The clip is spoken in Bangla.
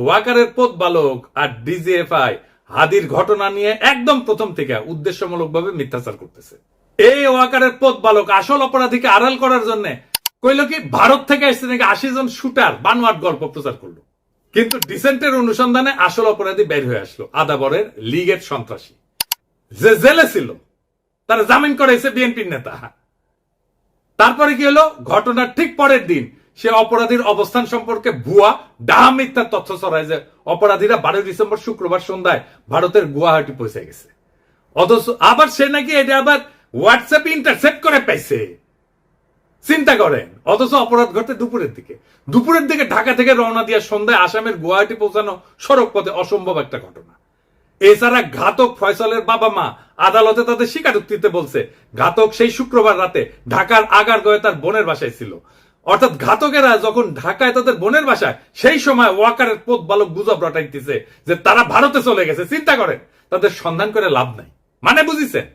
ওয়াকারের পথ বালক আর ডিজিএফআই হাদির ঘটনা নিয়ে একদম প্রথম থেকে উদ্দেশ্যমূলকভাবে মিথ্যাচার করতেছে। এই ওয়াকারের পথ বালক আসল অপরাধীকে আড়াল করার জন্য কইল কি ভারত থেকে আসছে নাকি 80 জন শুটার বানোয়াট গল্প প্রচার করলো। কিন্তু ডিসেন্টের অনুসন্ধানে আসল অপরাধী বের হয়ে আসলো, আদাবরের লীগের সন্ত্রাসী যে জেলে ছিল, তারা জামিন করেছে বিএনপির নেতা। তারপরে কি হলো, ঘটনার ঠিক পরের দিন সে অপরাধীর অবস্থান সম্পর্কে ভুয়া ডাহা মিথ্যার তথ্য ছড়ায় যে অপরাধীরা 12 ডিসেম্বর শুক্রবার সন্ধ্যায় ভারতের গুয়াহাটি পৌঁছে গেছে। অথচ আবার সে নাকি এটা আবার হোয়াটসঅ্যাপ ইন্টারসেপ্ট করে পাইছে। চিন্তা করেন, অথচ অপরাধ ঘটে দুপুরের দিকে ঢাকা থেকে রওনা দিয়ে সন্ধ্যায় আসামের গুয়াহাটি পৌঁছানো সড়ক পথে অসম্ভব একটা ঘটনা। এছাড়া ঘাতক ফয়সালের বাবা মা আদালতে তাদের স্বীকারোক্তিতে বলছে ঘাতক সেই শুক্রবার রাতে ঢাকার আগারগাঁওয়ে তার বোনের বাসায় ছিল। অর্থাৎ ঘাতকেরা যখন ঢাকায় তাদের বোনের বাসায়, সেই সময় ওয়াকারের পথ বালক গুজব রটাইতেছে যে তারা ভারতে চলে গেছে। চিন্তা করেন, তাদের সন্ধান করে লাভ নাই। মানে বুঝিছেন?